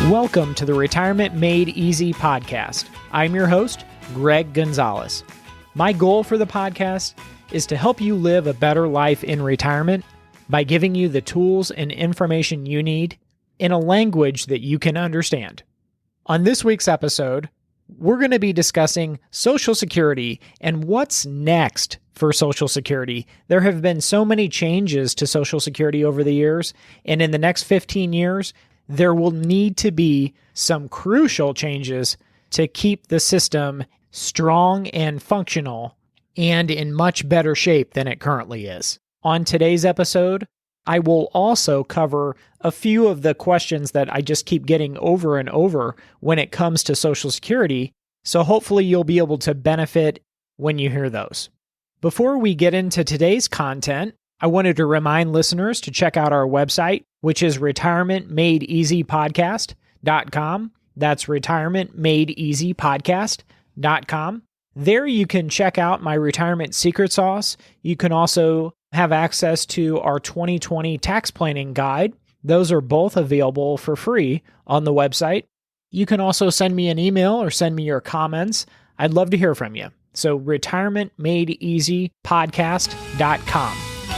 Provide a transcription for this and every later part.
Welcome to the Retirement Made Easy podcast. I'm your host, Greg Gonzalez. My goal for the podcast is to help you live a better life in retirement by giving you the tools and information you need in a language that you can understand. On this week's episode, we're going to be discussing Social Security and what's next for Social Security. There have been so many changes to Social Security over the years, and in the next 15 years, there will need to be some crucial changes to keep the system strong and functional and in much better shape than it currently is. On today's episode, I will also cover a few of the questions that I just keep getting over and over when it comes to Social Security, so hopefully you'll be able to benefit when you hear those. Before we get into today's content, I wanted to remind listeners to check out our website, which is retirementmadeeasypodcast.com. That's retirementmadeeasypodcast.com. There you can check out my retirement secret sauce. You can also have access to our 2020 tax planning guide. Those are both available for free on the website. You can also send me an email or send me your comments. I'd love to hear from you. So retirementmadeeasypodcast.com.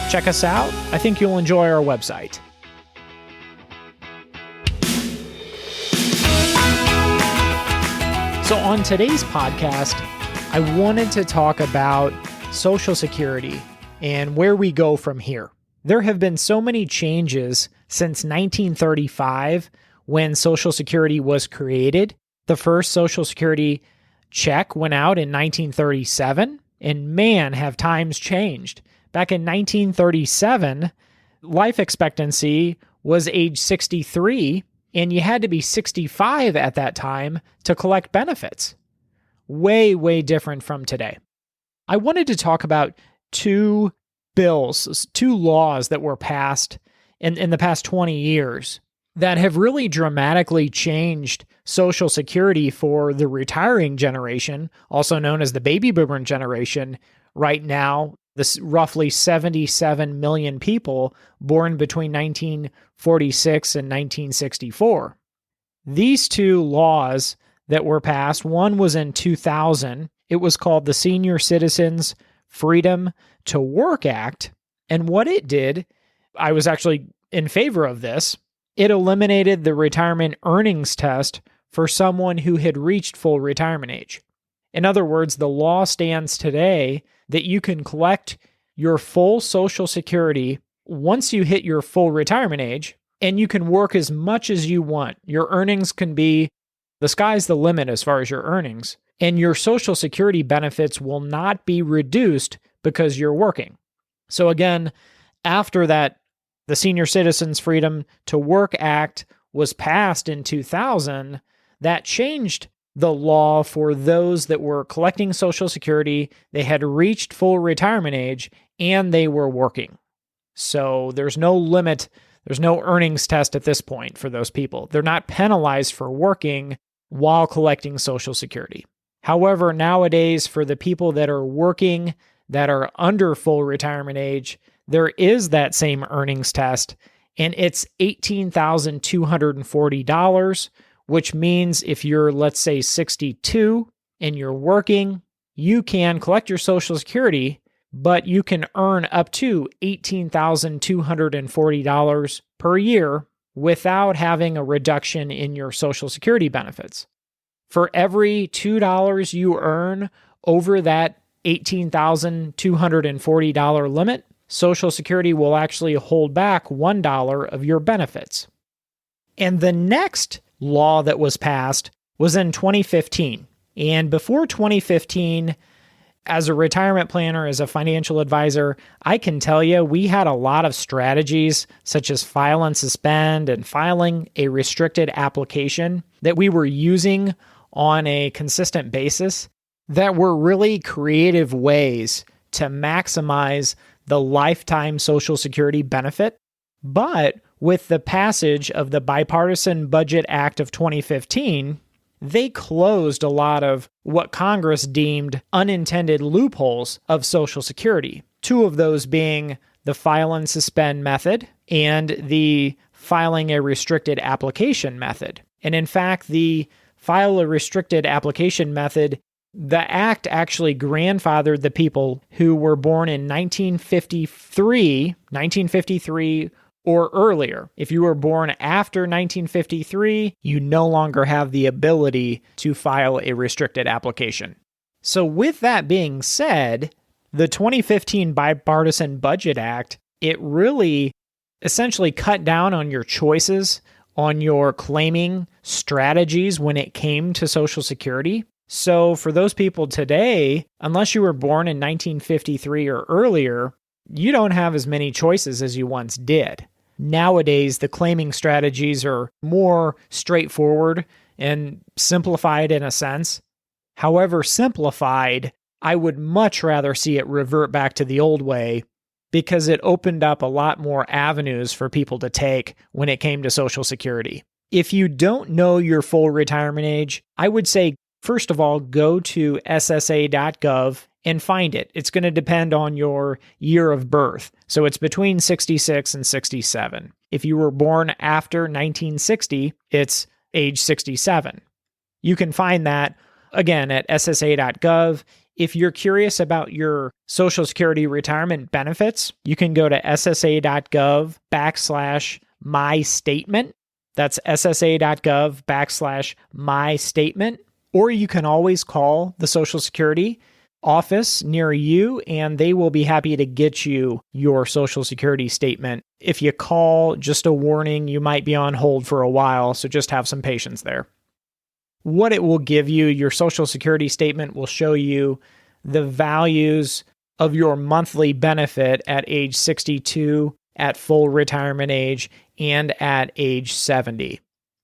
Check us out. I think you'll enjoy our website. So on today's podcast, I wanted to talk about Social Security and where we go from here. There have been so many changes since 1935 when Social Security was created. The first Social Security check went out in 1937, and man, have times changed. Back in 1937, life expectancy was age 63, and you had to be 65 at that time to collect benefits. Way, way different from today. I wanted to talk about two laws that were passed in the past 20 years that have really dramatically changed Social Security for the retiring generation, also known as the baby boomer generation. Right now, this roughly 77 million people born between 1946 and 1964. These two laws that were passed, one was in 2000. It was called the Senior Citizens Freedom to Work Act. And what it did, I was actually in favor of this. It eliminated the retirement earnings test for someone who had reached full retirement age. In other words, the law stands today that you can collect your full Social Security once you hit your full retirement age, and you can work as much as you want. Your earnings can be, the sky's the limit as far as your earnings, and your Social Security benefits will not be reduced because you're working. So again, after that, the Senior Citizens Freedom to Work Act was passed in 2000, that changed the law for those that were collecting Social Security, they had reached full retirement age, and they were working. So there's no limit, there's no earnings test at this point for those people. They're not penalized for working while collecting Social Security. However, nowadays, for the people that are working, that are under full retirement age, there is that same earnings test, and it's $18,240, which means if you're, let's say, 62 and you're working, you can collect your Social Security, but you can earn up to $18,240 per year without having a reduction in your Social Security benefits. For every $2 you earn over that $18,240 limit, Social Security will actually hold back $1 of your benefits. And the next law that was passed was in 2015. And before 2015, as a retirement planner, as a financial advisor, I can tell you we had a lot of strategies such as file and suspend and filing a restricted application that we were using on a consistent basis that were really creative ways to maximize the lifetime Social Security benefit. But with the passage of the Bipartisan Budget Act of 2015, they closed a lot of what Congress deemed unintended loopholes of Social Security, two of those being the file and suspend method and the filing a restricted application method. And in fact, the file a restricted application method, the act actually grandfathered the people who were born in 1953 or earlier. If you were born after 1953, you no longer have the ability to file a restricted application. So with that being said, the 2015 Bipartisan Budget Act, it really essentially cut down on your choices, on your claiming strategies when it came to Social Security. So for those people today, unless you were born in 1953 or earlier, you don't have as many choices as you once did. Nowadays, the claiming strategies are more straightforward and simplified in a sense. However simplified, I would much rather see it revert back to the old way because it opened up a lot more avenues for people to take when it came to Social Security. If you don't know your full retirement age, I would say, first of all, go to ssa.gov and find it. It's going to depend on your year of birth. So it's between 66 and 67. If you were born after 1960, it's age 67. You can find that, again, at ssa.gov. If you're curious about your Social Security retirement benefits, you can go to ssa.gov/mystatement. That's ssa.gov/mystatement. Or you can always call the Social Security office near you, and they will be happy to get you your Social Security statement. If you call, just a warning, you might be on hold for a while, so just have some patience there. What it will give you, your Social Security statement will show you the values of your monthly benefit at age 62, at full retirement age, and at age 70.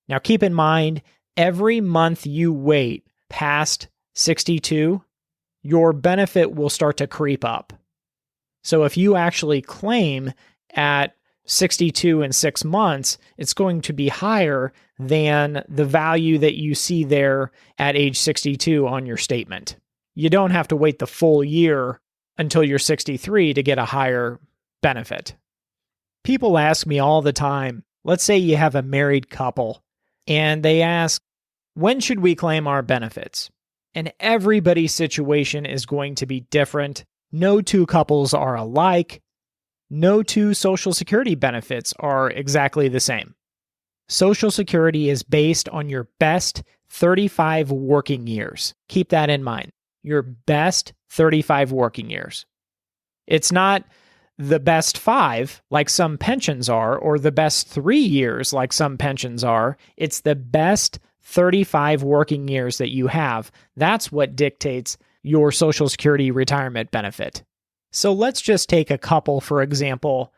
Now keep in mind, every month you wait past 62, your benefit will start to creep up. So if you actually claim at 62 in 6 months, it's going to be higher than the value that you see there at age 62 on your statement. You don't have to wait the full year until you're 63 to get a higher benefit. People ask me all the time, let's say you have a married couple, and they ask, when should we claim our benefits? And everybody's situation is going to be different. No two couples are alike. No two Social Security benefits are exactly the same. Social Security is based on your best 35 working years. Keep that in mind. Your best 35 working years. It's not the best 5 like some pensions are, or the best 3 years like some pensions are. It's the best 35 working years that you have. That's what dictates your Social Security retirement benefit. So let's just take a couple, for example.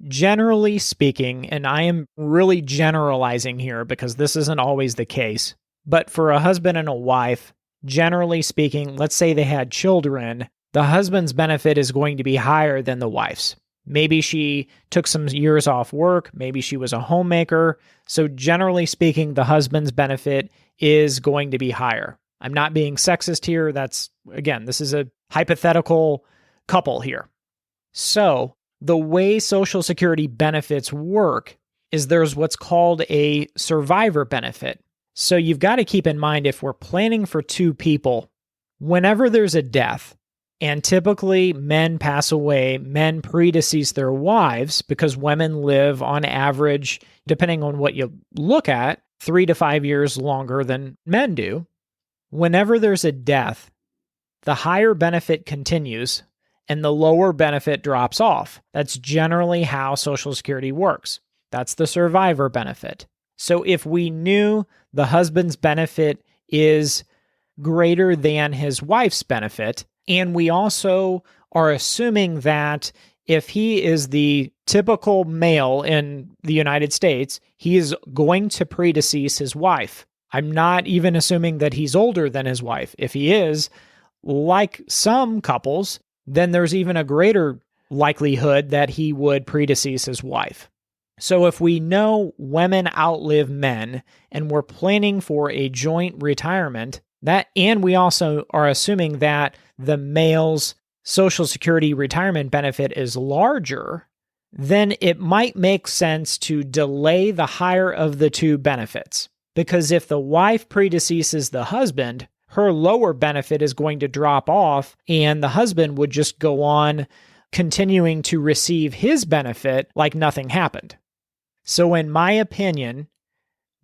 Generally speaking, and I am really generalizing here because this isn't always the case, but for a husband and a wife, generally speaking, let's say they had children, the husband's benefit is going to be higher than the wife's. Maybe she took some years off work. Maybe she was a homemaker. So generally speaking, the husband's benefit is going to be higher. I'm not being sexist here. This is a hypothetical couple here. So the way Social Security benefits work is there's what's called a survivor benefit. So you've got to keep in mind, if we're planning for 2 people, whenever there's a death, and typically men pass away, men predecease their wives because women live on average, depending on what you look at, 3 to 5 years longer than men do. Whenever there's a death, the higher benefit continues and the lower benefit drops off. That's generally how Social Security works. That's the survivor benefit. So if we knew the husband's benefit is greater than his wife's benefit, and we also are assuming that if he is the typical male in the United States, he is going to predecease his wife. I'm not even assuming that he's older than his wife. If he is, like some couples, then there's even a greater likelihood that he would predecease his wife. So if we know women outlive men and we're planning for a joint retirement, and we also are assuming that the male's Social Security retirement benefit is larger, then it might make sense to delay the higher of the 2 benefits. Because if the wife predeceases the husband, her lower benefit is going to drop off, and the husband would just go on continuing to receive his benefit like nothing happened. So in my opinion,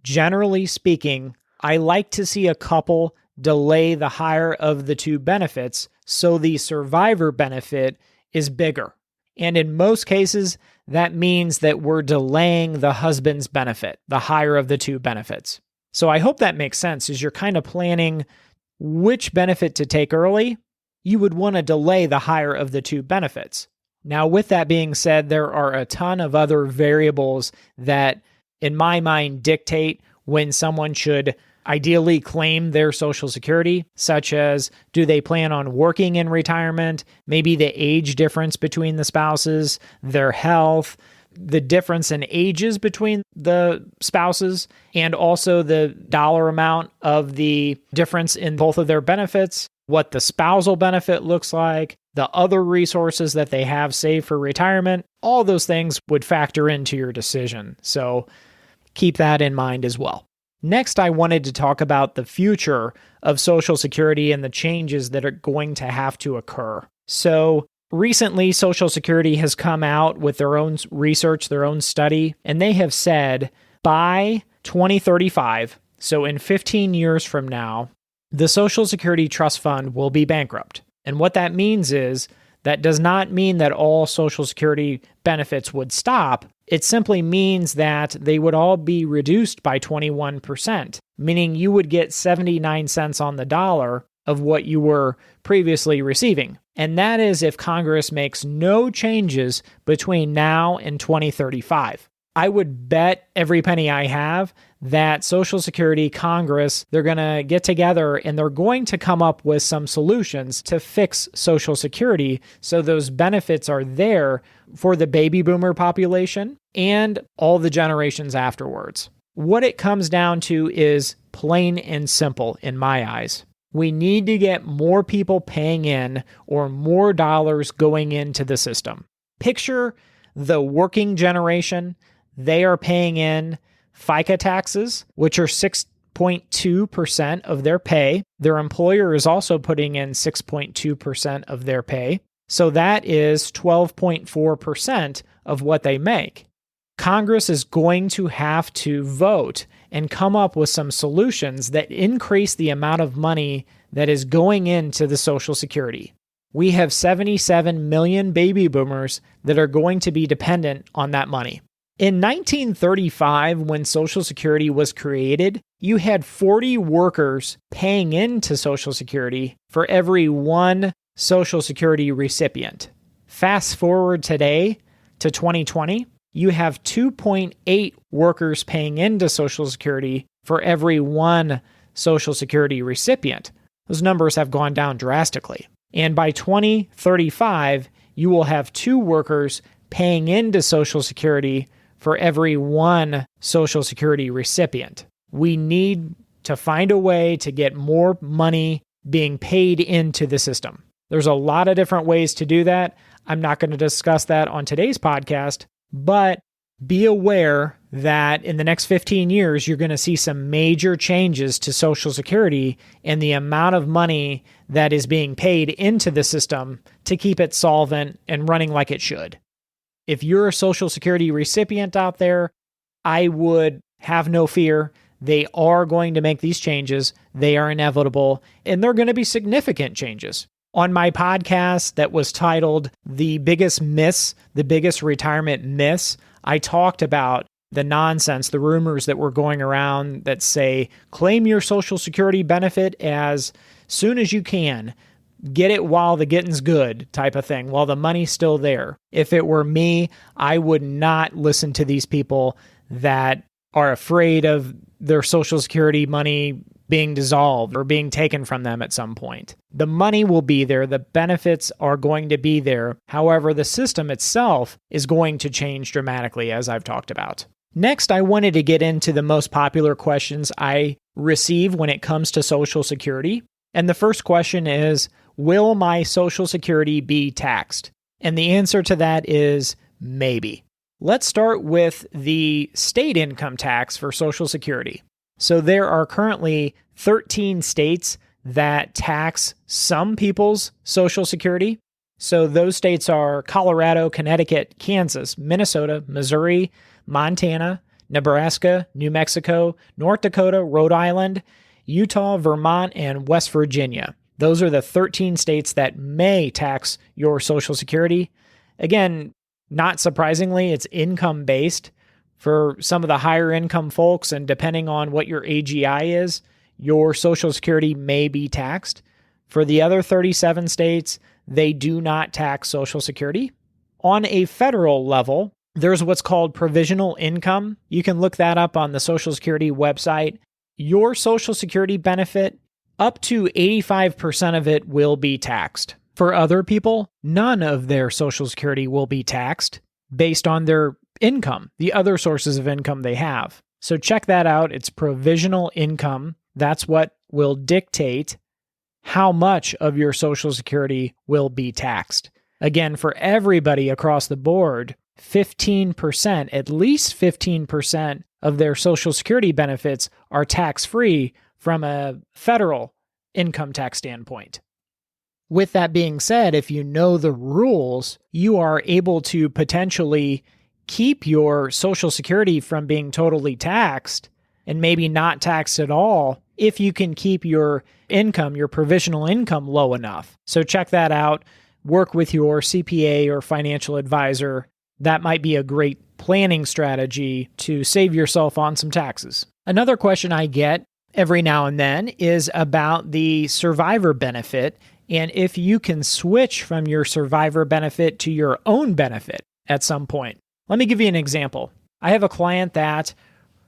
generally speaking, I like to see a couple delay the higher of the two benefits so the survivor benefit is bigger. And in most cases, that means that we're delaying the husband's benefit, the higher of the two benefits. So I hope that makes sense as you're kind of planning which benefit to take early. You would want to delay the higher of the two benefits. Now, with that being said, there are a ton of other variables that, in my mind, dictate when someone should ideally claim their Social Security, such as do they plan on working in retirement, maybe the age difference between the spouses, their health, the difference in ages between the spouses, and also the dollar amount of the difference in both of their benefits, what the spousal benefit looks like, the other resources that they have saved for retirement. All those things would factor into your decision. So keep that in mind as well. Next, I wanted to talk about the future of Social Security and the changes that are going to have to occur. So recently, Social Security has come out with their own research, their own study, and they have said by 2035, so in 15 years from now, the Social Security Trust Fund will be bankrupt. And what that means is that does not mean that all Social Security benefits would stop. It simply means that they would all be reduced by 21%, meaning you would get 79 cents on the dollar of what you were previously receiving. And that is if Congress makes no changes between now and 2035. I would bet every penny I have that Social Security, Congress, they're going to get together and they're going to come up with some solutions to fix Social Security so those benefits are there for the baby boomer population and all the generations afterwards. What it comes down to is plain and simple in my eyes. We need to get more people paying in or more dollars going into the system. Picture the working generation. They are paying in FICA taxes, which are 6.2% of their pay. Their employer is also putting in 6.2% of their pay. So that is 12.4% of what they make. Congress is going to have to vote and come up with some solutions that increase the amount of money that is going into the Social Security. We have 77 million baby boomers that are going to be dependent on that money. In 1935, when Social Security was created, you had 40 workers paying into Social Security for every one Social Security recipient. Fast forward today to 2020, you have 2.8 workers paying into Social Security for every one Social Security recipient. Those numbers have gone down drastically. And by 2035, you will have 2 workers paying into Social Security for every one Social Security recipient. We need to find a way to get more money being paid into the system. There's a lot of different ways to do that. I'm not going to discuss that on today's podcast, but be aware that in the next 15 years, you're going to see some major changes to Social Security and the amount of money that is being paid into the system to keep it solvent and running like it should. If you're a Social Security recipient out there, I would have no fear. They are going to make these changes. They are inevitable, and they're going to be significant changes. On my podcast that was titled The Biggest Myths, The Biggest Retirement Myths, I talked about the nonsense, the rumors that were going around that say, claim your Social Security benefit as soon as you can. Get it while the getting's good type of thing, while the money's still there. If it were me, I would not listen to these people that are afraid of their Social Security money being dissolved or being taken from them at some point. The money will be there. The benefits are going to be there. However, the system itself is going to change dramatically, as I've talked about. Next, I wanted to get into the most popular questions I receive when it comes to Social Security. And the first question is, will my Social Security be taxed? And the answer to that is maybe. Let's start with the state income tax for Social Security. So there are currently 13 states that tax some people's Social Security. So those states are Colorado, Connecticut, Kansas, Minnesota, Missouri, Montana, Nebraska, New Mexico, North Dakota, Rhode Island, Utah, Vermont, and West Virginia. Those are the 13 states that may tax your Social Security. Again, not surprisingly, it's income-based. For some of the higher income folks, and depending on what your AGI is, your Social Security may be taxed. For the other 37 states, they do not tax Social Security. On a federal level, there's what's called provisional income. You can look that up on the Social Security website. Your Social Security benefit, up to 85% of it will be taxed. For other people, none of their Social Security will be taxed based on their income, the other sources of income they have. So check that out. It's provisional income. That's what will dictate how much of your Social Security will be taxed. Again, for everybody across the board, 15%, at least 15% of their Social Security benefits are tax-free from a federal income tax standpoint. With that being said, if you know the rules, you are able to potentially keep your Social Security from being totally taxed and maybe not taxed at all if you can keep your income, your provisional income, low enough. So check that out. Work with your CPA or financial advisor. That might be a great planning strategy to save yourself on some taxes. Another question I get every now and then is about the survivor benefit and if you can switch from your survivor benefit to your own benefit at some point. Let me give you an example. I have a client that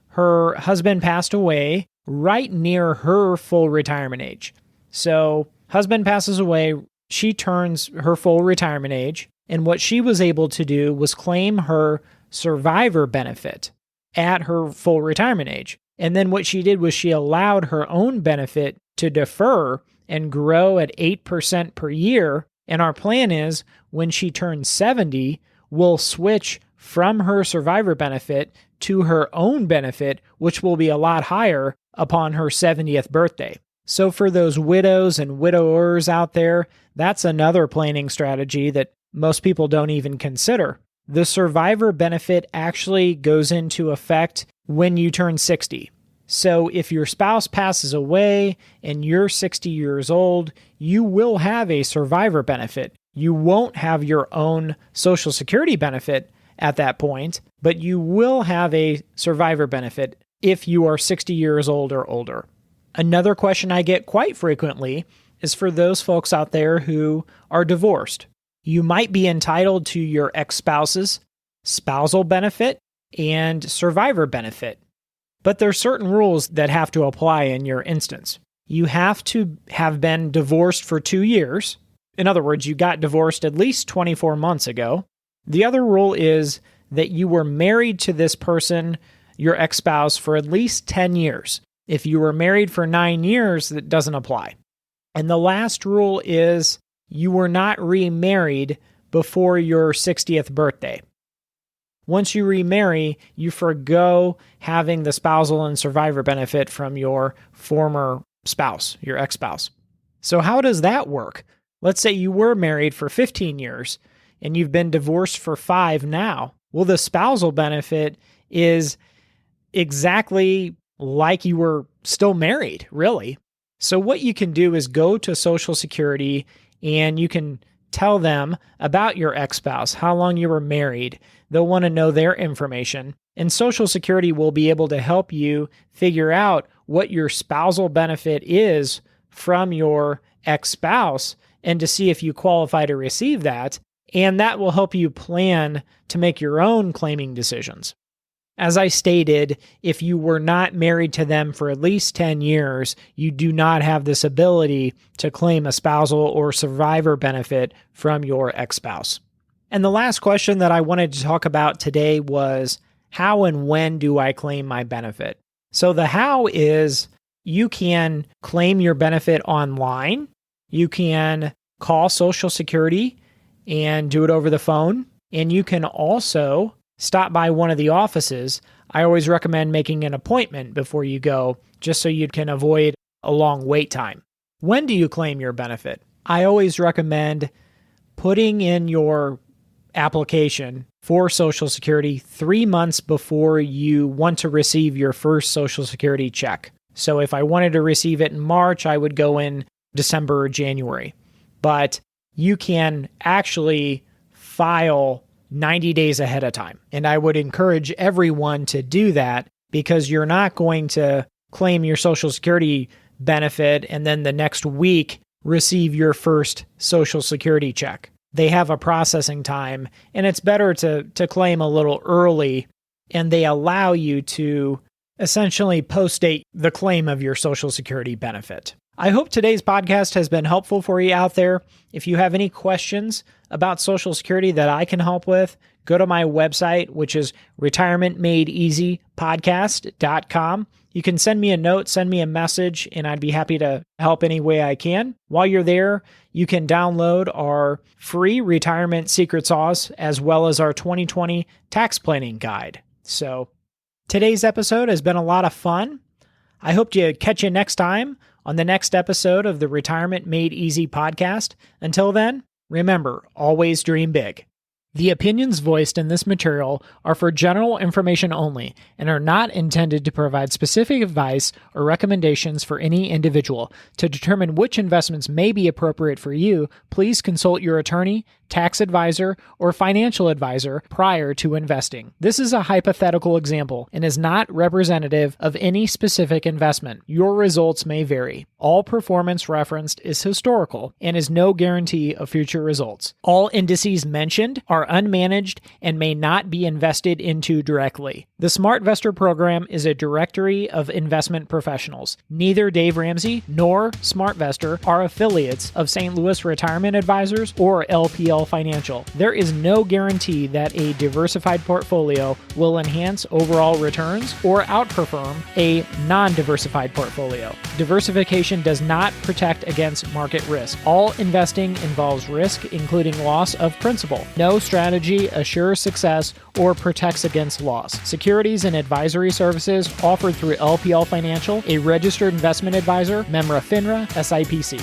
her husband passed away right near her full retirement age. So husband passes away, she turns her full retirement age, and what she was able to do was claim her survivor benefit at her full retirement age. And then what she did was she allowed her own benefit to defer and grow at 8% per year. And our plan is when she turns 70, we'll switch from her survivor benefit to her own benefit, which will be a lot higher upon her 70th birthday. So for those widows and widowers out there, that's another planning strategy that most people don't even consider. The survivor benefit actually goes into effect when you turn 60. So if your spouse passes away and you're 60 years old, you will have a survivor benefit. You won't have your own Social Security benefit at that point, but you will have a survivor benefit if you are 60 years old or older. Another question I get quite frequently is for those folks out there who are divorced. You might be entitled to your ex-spouse's spousal benefit and survivor benefit, but there are certain rules that have to apply in your instance. You have to have been divorced for 2 years. In other words, you got divorced at least 24 months ago. The other rule is that you were married to this person, your ex-spouse, for at least 10 years. If you were married for 9 years, that doesn't apply. And the last rule is you were not remarried before your 60th birthday. Once you remarry, you forgo having the spousal and survivor benefit from your former spouse, your ex-spouse. So how does that work? Let's say you were married for 15 years and you've been divorced for 5 now. Well, the spousal benefit is exactly like you were still married, really. So what you can do is go to Social Security and you can tell them about your ex-spouse, how long you were married. They'll want to know their information. And Social Security will be able to help you figure out what your spousal benefit is from your ex-spouse and to see if you qualify to receive that. And that will help you plan to make your own claiming decisions. As I stated, if you were not married to them for at least 10 years, you do not have this ability to claim a spousal or survivor benefit from your ex-spouse. And the last question that I wanted to talk about today was, how and when do I claim my benefit? So the how is you can claim your benefit online. You can call Social Security and do it over the phone. And you can also stop by one of the offices, I always recommend making an appointment before you go, just so you can avoid a long wait time. When do you claim your benefit? I always recommend putting in your application for Social Security 3 months before you want to receive your first Social Security check. So if I wanted to receive it in March, I would go in December or January. But you can actually file 90 days ahead of time. And I would encourage everyone to do that, because you're not going to claim your Social Security benefit and then the next week receive your first Social Security check. They have a processing time, and it's better to claim a little early, and they allow you to essentially post-date the claim of your Social Security benefit. I hope today's podcast has been helpful for you out there. If you have any questions about Social Security that I can help with, go to my website, which is retirementmadeeasypodcast.com. You can send me a note, send me a message, and I'd be happy to help any way I can. While you're there, you can download our free retirement secret sauce as well as our 2020 tax planning guide. So today's episode has been a lot of fun. I hope to catch you next time on the next episode of the Retirement Made Easy podcast. Until then, remember, always dream big. The opinions voiced in this material are for general information only and are not intended to provide specific advice or recommendations for any individual. To determine which investments may be appropriate for you, please consult your attorney, tax advisor, or financial advisor prior to investing. This is a hypothetical example and is not representative of any specific investment. Your results may vary. All performance referenced is historical and is no guarantee of future results. All indices mentioned are unmanaged and may not be invested into directly. The SmartVestor program is a directory of investment professionals. Neither Dave Ramsey nor SmartVestor are affiliates of St. Louis Retirement Advisors or LPL Financial. There is no guarantee that a diversified portfolio will enhance overall returns or outperform a non-diversified portfolio. Diversification does not protect against market risk. All investing involves risk, including loss of principal. No strategy assures success or protects against loss. Securities and advisory services offered through LPL Financial, a registered investment advisor, member FINRA, SIPC.